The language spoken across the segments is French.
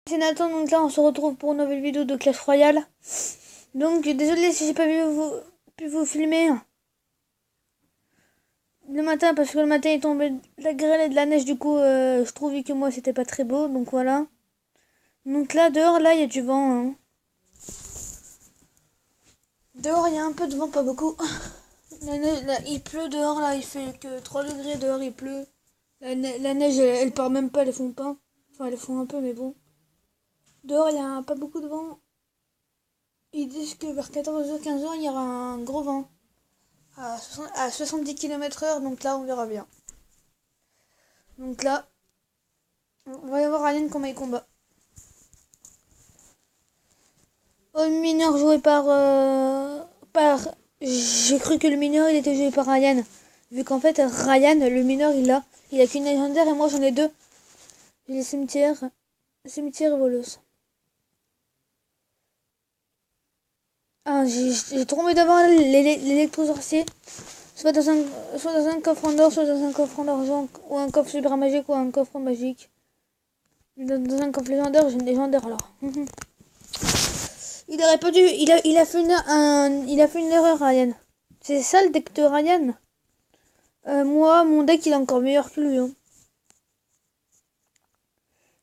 C'est Nathan, donc là on se retrouve pour une nouvelle vidéo de Clash Royale. Donc désolé si j'ai pas pu vous filmer le matin parce que le matin il tombait de la grêle et de la neige, du coup je trouvais que moi c'était pas très beau, donc voilà. Donc là dehors là il y a du vent hein. Dehors il y a un peu de vent, pas beaucoup. Là, il pleut dehors, là il fait que 3 degrés dehors, il pleut. La neige elle part même pas, elle fond pas. Enfin elle fond un peu mais bon. Dehors il y a pas beaucoup de vent. Ils disent que vers 14h, 15h, il y aura un gros vent à 70 km/h, donc là, on verra bien. Donc là, on va y avoir Alien combat et combat. Oh, le mineur joué par... J'ai cru que le mineur, il était joué par Ryan. Vu qu'en fait, Ryan, le mineur, il a qu'une légendaire et moi, j'en ai deux. J'ai les cimetières voleuse. Ah, j'ai trop envie d'avoir l'électro-sorcier. Soit dans un coffre en or, soit dans un coffre en argent, ou un coffre super magique, ou un coffre magique. Dans un coffre légendaire, j'ai une légendaire alors. Il aurait pas dû. Il a fait une erreur, Ryan. C'est ça le deck de Ryan. Moi, mon deck il est encore meilleur que lui. Hein.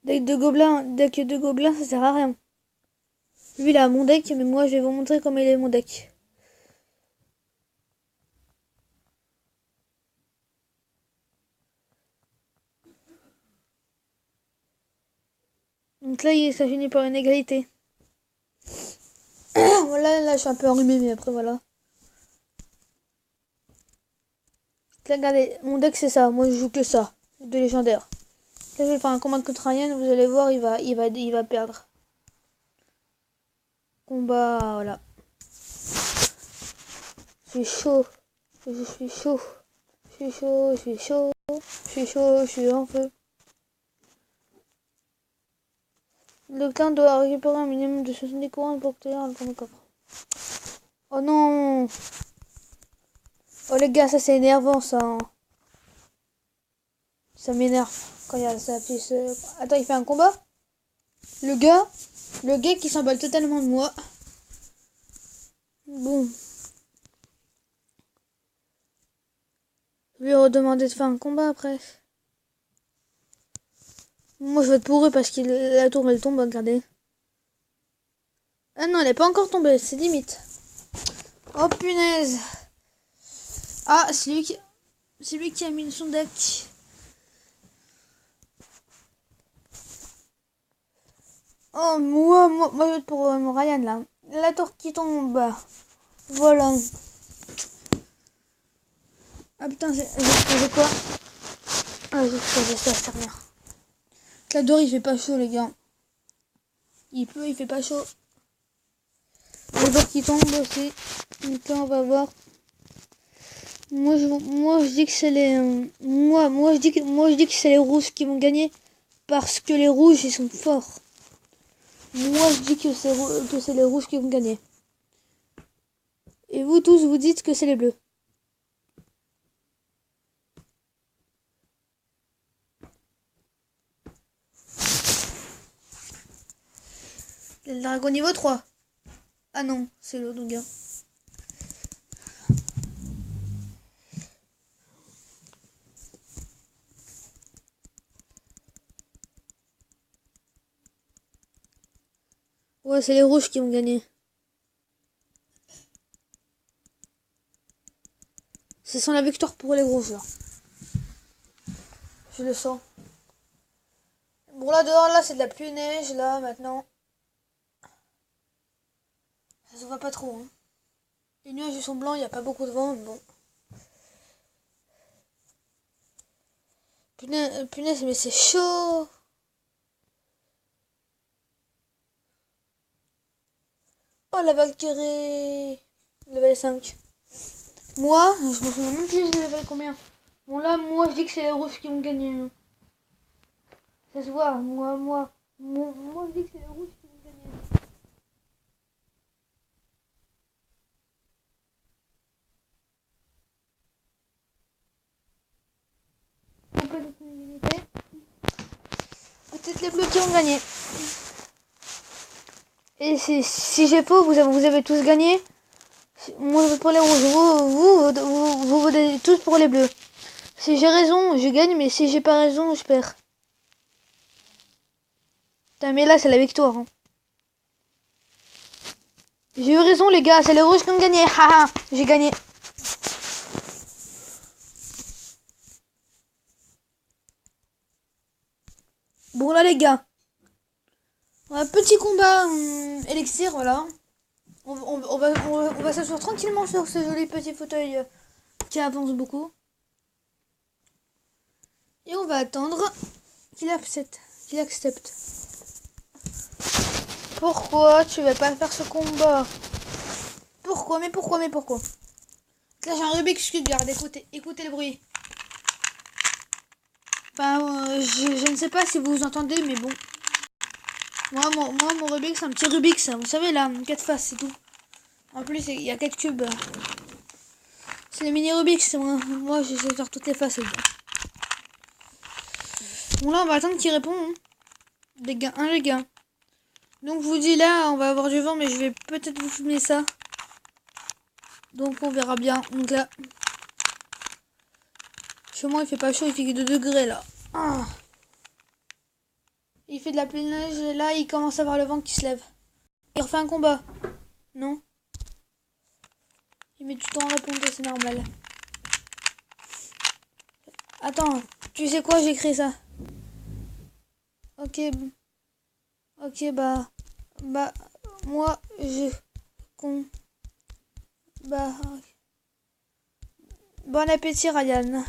Deck de gobelins, ça sert à rien. Lui il a mon deck, mais moi je vais vous montrer comment il est mon deck. Donc là, ça finit par une égalité. Voilà, là je suis un peu enrhumé, mais après voilà. Là, regardez, mon deck c'est ça. Moi je joue que ça. De légendaire. Là je vais faire un combat contre Ryan, vous allez voir, il va perdre. Combat, voilà. Je suis chaud. Je suis chaud. Je suis chaud, je suis chaud. Je suis chaud, je suis en feu. Le clan doit récupérer un minimum de 70 couronnes pour obtenir le premier coffre. Oh non! Oh les gars, ça c'est énervant ça. Hein. Ça m'énerve quand il y a ça affiche. Attends, il fait un combat? Le gars qui s'emballe totalement de moi. Bon. Je lui ai redemandé de faire un combat après. Moi je vais être pour eux parce que la tour elle tombe, regardez. Ah non, elle est pas encore tombée, c'est limite. Oh punaise! Ah, c'est lui qui a mis son deck. Oh, moi je vais être pour mon Ryan là. La tour qui tombe. Voilà. Ah putain, j'ai quoi? Ah, j'ai quoi? Ça sert à rien. La dehors il fait pas chaud, les gars. Il pleut, il fait pas chaud. Les bords qui tombent aussi. Donc là, on va voir. Moi je dis que c'est les moi je dis que c'est les rouges qui vont gagner parce que les rouges ils sont forts. Moi je dis que c'est les rouges qui vont gagner. Et vous tous vous dites que c'est les bleus. Le dragon niveau 3. Ah non, c'est l'autre gars. Ouais, c'est les rouges qui vont gagner. Ce sent la victoire pour les rouges là. Je le sens. Bon là dehors là c'est de la pluie neige là maintenant. Ça se voit pas trop. Hein. Les nuages ils sont blancs, il n'y a pas beaucoup de vent, mais bon. Punaise, mais c'est chaud. Oh la Valkyrie. Level 5. Moi, je me souviens même plus de level combien. Bon là, moi je dis que c'est les rouges qui vont gagner. Ça se voit, moi je dis que c'est les rouges qui vont gagner. Peut-être les bleus qui vont gagner. Et si j'ai faux, vous avez tous gagné. Moi je vote pour les rouges, vous votez tous pour les bleus. Si j'ai raison, je gagne, mais si j'ai pas raison, je perds. Putain, mais là c'est la victoire. Hein. J'ai eu raison les gars, c'est les rouges qui ont gagné. Haha, j'ai gagné. Bon là les gars, un petit combat élixir, voilà. On va s'asseoir tranquillement sur ce joli petit fauteuil qui avance beaucoup. Et on va attendre qu'il accepte. Pourquoi tu vas pas faire ce combat? Pourquoi? Mais pourquoi? Là j'ai un Rubik's Cube, regarde, écoutez le bruit. Enfin, je ne sais pas si vous entendez, mais bon. Moi mon Rubik's, c'est un petit Rubik's, vous savez là, 4 faces, c'est tout. En plus, il y a 4 cubes. C'est les mini Rubik's, moi je sais faire toutes les faces. Bon là, on va attendre qu'il réponde. Hein. Les gars. Donc je vous dis là, on va avoir du vent, mais je vais peut-être vous filmer ça. Donc on verra bien. Donc là, chez moi il fait pas chaud, il fait que 2 degrés là. Ah. Il fait de la pleine neige et là il commence à avoir le vent qui se lève. Il refait un combat. Non. Il met du temps à répondre, c'est normal. Attends, tu sais quoi, j'ai écrit ça. Ok, moi je bon appétit Ryan.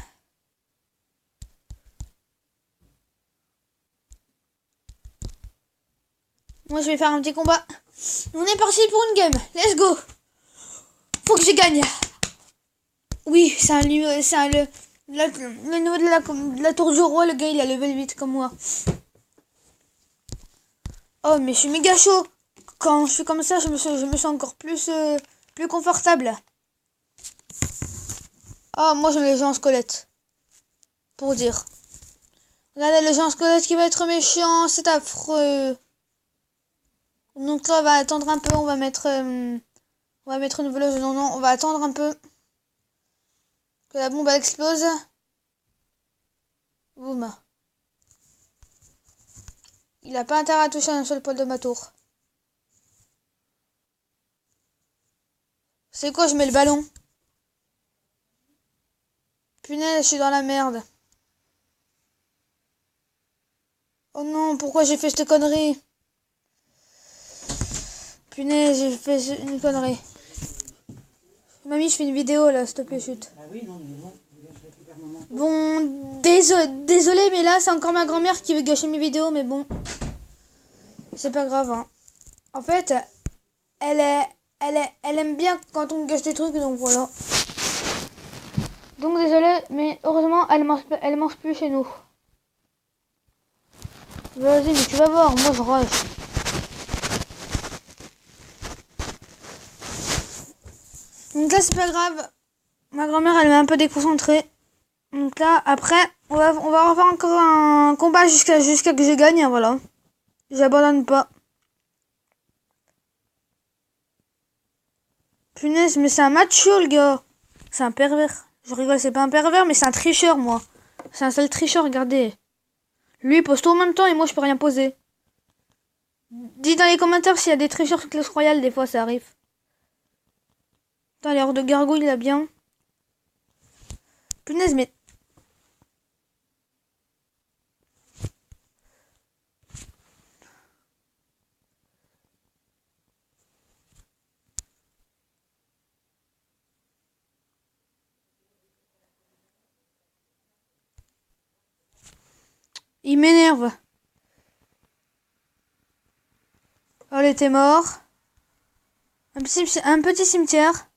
Moi je vais faire un petit combat. On est parti pour une game. Let's go. Faut que je gagne. Oui, le niveau de la tour du roi, le gars il a level 8 comme moi. Oh mais je suis méga chaud. Quand je suis comme ça, je me sens encore plus confortable. Oh moi j'aime les gens en squelette. Pour dire. Regardez le gens en squelette qui va être méchant, c'est affreux. Donc là on va attendre un peu, on va mettre une voleuse. Non, on va attendre un peu. Que la bombe elle explose. Boum. Il a pas intérêt à toucher un seul poil de ma tour. C'est quoi, je mets le ballon? Punaise, je suis dans la merde. Oh non, pourquoi j'ai fait cette connerie? Punaise, j'ai fait une connerie. Mamie, je fais une vidéo là, s'il te plaît, chute. Ah oui, non, mais bon. Bon, désolé, mais là, c'est encore ma grand-mère qui veut gâcher mes vidéos, mais bon. C'est pas grave, hein. En fait, elle aime bien quand on gâche des trucs, donc voilà. Donc désolé, mais heureusement, elle mange plus chez nous. Vas-y, mais tu vas voir, moi je rush. Donc là, c'est pas grave. Ma grand-mère, elle est un peu déconcentrée. Donc là, après, on va refaire encore un combat jusqu'à que je gagne, hein, voilà. J'abandonne pas. Punaise, mais c'est un macho, le gars. C'est un pervers. Je rigole, c'est pas un pervers, mais c'est un tricheur, moi. C'est un sale tricheur, regardez. Lui, il pose tout en même temps et moi, je peux rien poser. Dis dans les commentaires s'il y a des tricheurs sur Clash Royale, des fois, ça arrive. Putain, l'air de gargouille, là, bien. Punaise, mais... Il m'énerve. Oh, il était mort. Un petit cimetière.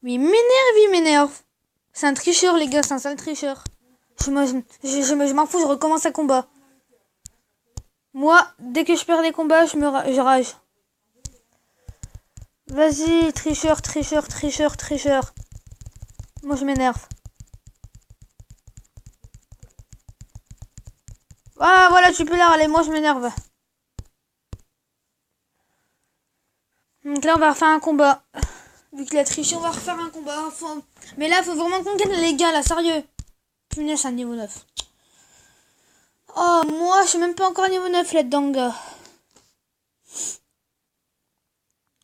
Mais il m'énerve. C'est un tricheur, les gars, c'est un sale tricheur. Je m'en fous, je recommence un combat. Moi, dès que je perds des combats, je rage. Vas-y, tricheur, tricheur, tricheur, tricheur. Moi, je m'énerve. Ah, voilà, tu peux là, allez, moi, je m'énerve. Donc là, on va refaire un combat. Vu qu'il a triché, on va refaire un combat. Mais là, faut vraiment qu'on gagne, les gars, là, sérieux. Punaise, c'est un niveau 9. Oh, moi, je suis même pas encore niveau 9 là-dedans, gars.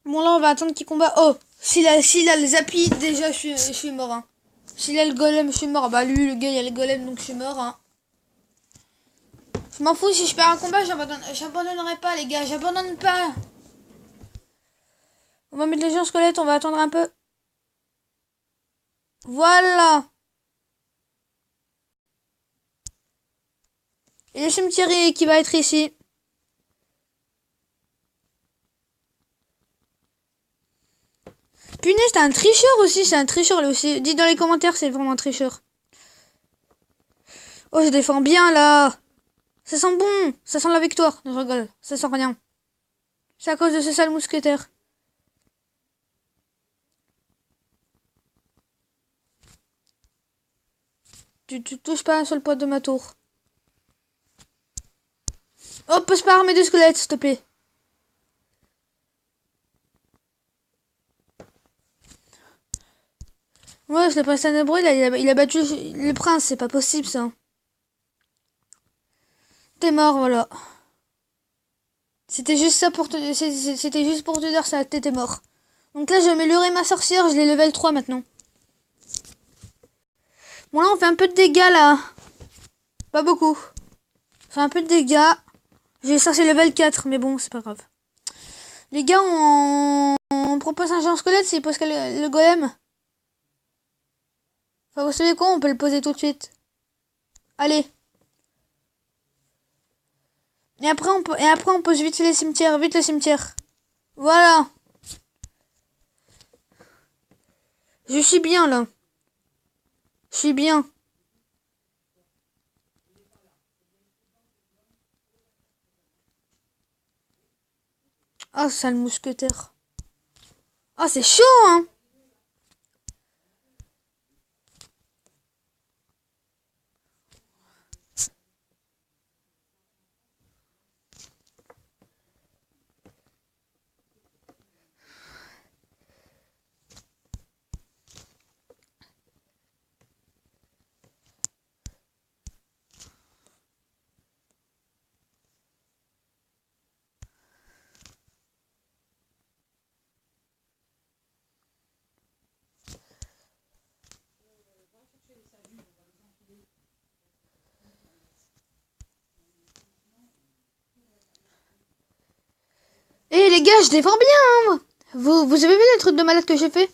Bon, là, on va attendre qu'il combat. Oh, s'il a les appuis, déjà, je suis mort, hein. S'il a le golem, je suis mort. Bah, lui, le gars, il a le golem, donc je suis mort, hein. Je m'en fous, si je perds un combat, j'abandonnerai pas, les gars. J'abandonne pas. On va mettre les gens squelettes, on va attendre un peu. Voilà. Et le cimetière qui va être ici. Punaise, t'es un tricheur aussi, c'est un tricheur, lui aussi. Dites dans les commentaires, c'est vraiment un tricheur. Oh, je défends bien, là. Ça sent bon. Ça sent la victoire. Non, je rigole. Ça sent rien. C'est à cause de ce sale mousquetaire. Tu touches pas sur le poids de ma tour. Hop, passe par mes deux squelettes, s'il te plaît. Ouais, je l'ai passé un abri, là, il a battu le prince, c'est pas possible, ça. T'es mort, voilà. C'était juste ça pour te... C'était juste pour te dire ça, t'étais mort. Donc là, j'ai amélioré ma sorcière, je l'ai level 3 maintenant. Bon, là, on fait un peu de dégâts, là. Pas beaucoup. On fait un peu de dégâts. J'ai sorti level 4, mais bon, c'est pas grave. Les gars, on propose un géant squelette s'il pose le golem. Enfin, vous savez quoi, on peut le poser tout de suite. Allez. Et après, on pose vite les cimetières. Vite le cimetière. Voilà. Je suis bien, là. Je suis bien. Ah, sale mousquetaire. Ah, c'est chaud, hein. Eh les gars, je défends bien, hein. Vous avez vu le truc de malade que j'ai fait?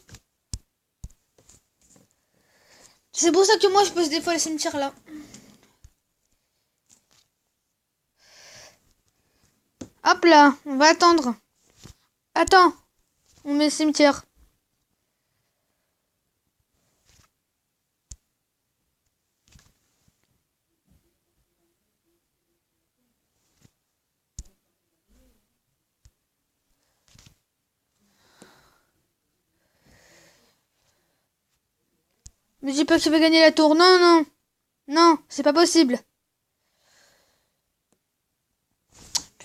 C'est pour ça que moi je pose des fois les cimetières là. Hop là, on va attendre. Attends, on met le cimetière. Mais dis pas que je vais gagner la tour. Non, non. Non, c'est pas possible.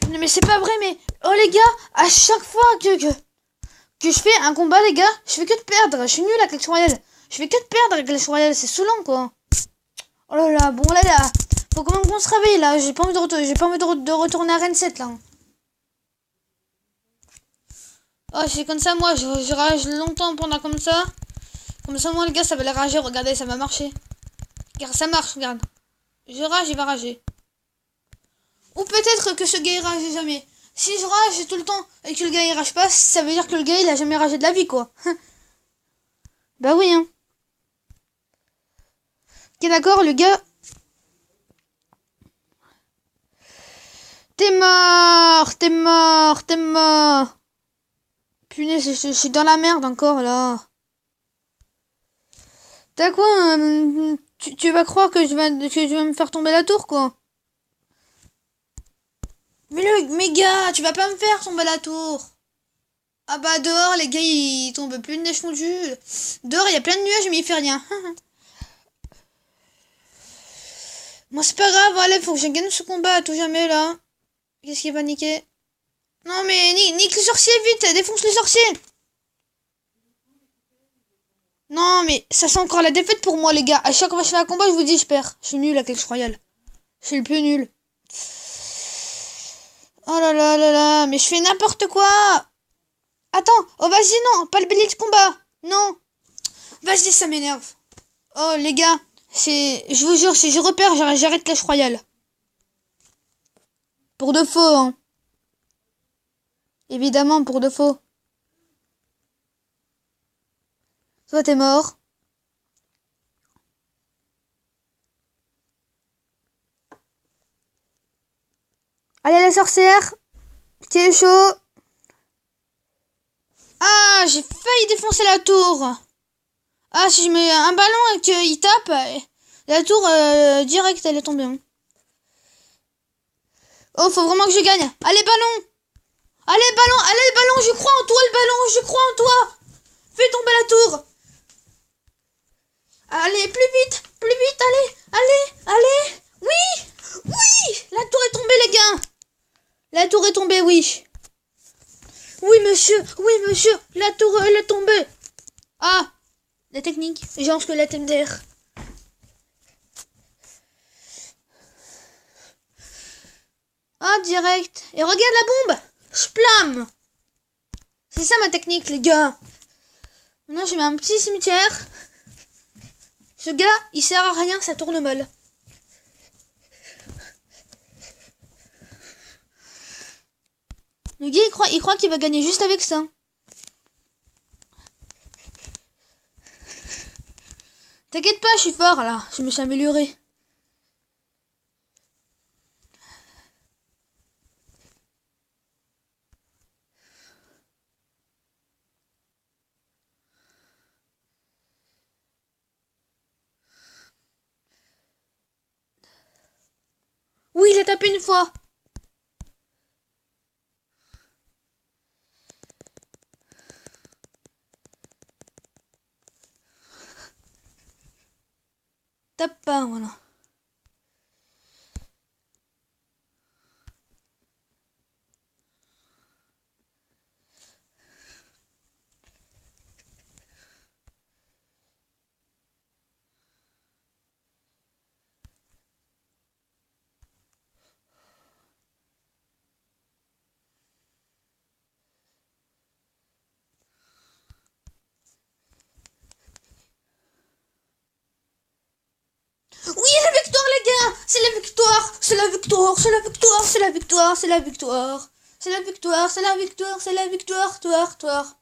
Mais c'est pas vrai, mais... Oh les gars, à chaque fois que je fais un combat, les gars, je fais que de perdre. Je suis nul à Clash Royale. Je fais que de perdre avec Clash Royale, c'est saoulant, quoi. Oh là là, bon là, faut quand même qu'on se réveille, là. J'ai pas envie de retourner à Rennes 7, là. Oh, c'est comme ça, moi, je rage longtemps pendant comme ça. Comme ça, moi, les gars, ça va les rager. Regardez, ça va marcher. Car ça marche, regarde. Je rage, il va rager. Ou peut-être que ce gars, il rage jamais. Si je rage tout le temps et que le gars, il rage pas, ça veut dire que le gars, il a jamais ragé de la vie, quoi. Bah oui, hein. Ok, d'accord, le gars... T'es mort, t'es mort, t'es mort. Punaise, je suis dans la merde encore, là. T'as quoi tu vas croire que je vais me faire tomber la tour, quoi. Mais gars, tu vas pas me faire tomber la tour. Ah bah dehors les gars il tombe plus de neige fondue. Dehors il y a plein de nuages mais il fait rien. Bon c'est pas grave, allez faut que je gagne ce combat à tout jamais là. Qu'est-ce qui va niquer? Non mais nique les sorciers vite, défonce les sorciers. Non mais ça sent encore la défaite pour moi les gars. À chaque fois que je fais un combat je vous dis je perds. Je suis nul à Clash Royale. Je suis le plus nul. Oh là là là là, mais je fais n'importe quoi. Attends, oh vas-y non, pas le bélier de combat. Non. Vas-y ça m'énerve. Oh les gars, je vous jure, si je repère, j'arrête Clash Royale. Pour de faux, hein. Évidemment, pour de faux. Toi t'es mort. Allez la sorcière. Qui est chaud. Ah, j'ai failli défoncer la tour. Ah, si je mets un ballon et qu'il tape, la tour direct elle est tombée. Hein. Oh, faut vraiment que je gagne. Allez ballon. Allez ballon, je crois en toi le ballon, je crois en toi. Fais tomber la tour. Allez, plus vite, allez. Oui, la tour est tombée les gars. La tour est tombée, oui. Oui monsieur, la tour elle est tombée. Ah, la technique, genre squelette MDR. Ah, direct. Et regarde la bombe. Splam. C'est ça ma technique les gars. Maintenant je mets un petit cimetière. Ce gars, il sert à rien, ça tourne mal. Le gars, il croit qu'il va gagner juste avec ça. T'inquiète pas, je suis fort là. Je me suis amélioré. Oui, il a tapé une fois. Tape pas, voilà. Oui, la victoire les gars. C'est la victoire. C'est la victoire. C'est la victoire. C'est la victoire. C'est la victoire. C'est la victoire. C'est la victoire. C'est la victoire.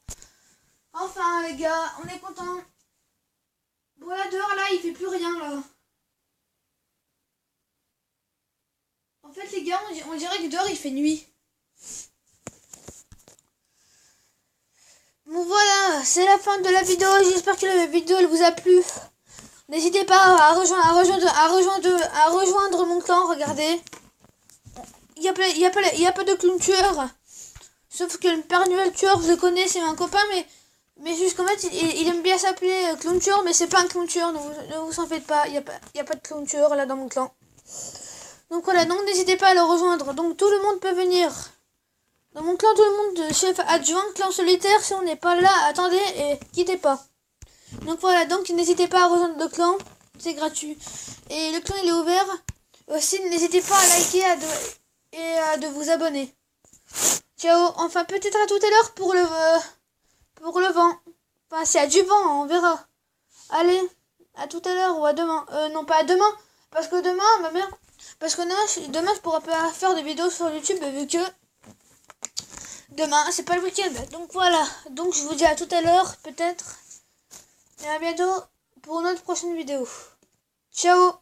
Enfin les gars, on est contents. Voilà, dehors là, il fait plus rien là. En fait les gars, on dirait que dehors il fait nuit. Bon voilà, c'est la fin de la vidéo. J'espère que la vidéo elle vous a plu. N'hésitez pas à rejoindre mon clan, regardez. Il y a pas de clown tueur. Sauf que le Père Noël tueur, je le connais, c'est un copain, mais jusqu'en fait, il aime bien s'appeler clown tueur, mais c'est pas un clown tueur, ne vous en faites pas, il y a pas de clown tueur là dans mon clan. Donc voilà, donc n'hésitez pas à le rejoindre. Donc tout le monde peut venir. Dans mon clan, tout le monde, chef adjoint, clan solitaire, si on n'est pas là, attendez et quittez pas. Donc voilà, donc n'hésitez pas à rejoindre le clan, c'est gratuit. Et le clan il est ouvert. Aussi n'hésitez pas à liker et à de vous abonner. Ciao, enfin peut-être à tout à l'heure pour le vent. Enfin s'il y a du vent, on verra. Allez, à tout à l'heure ou à demain. Non pas à demain, parce que demain, ma mère... Parce que non, demain je pourrai pas faire de vidéos sur YouTube vu que... Demain, c'est pas le week-end. Donc voilà, donc je vous dis à tout à l'heure peut-être. Et à bientôt pour notre prochaine vidéo. Ciao.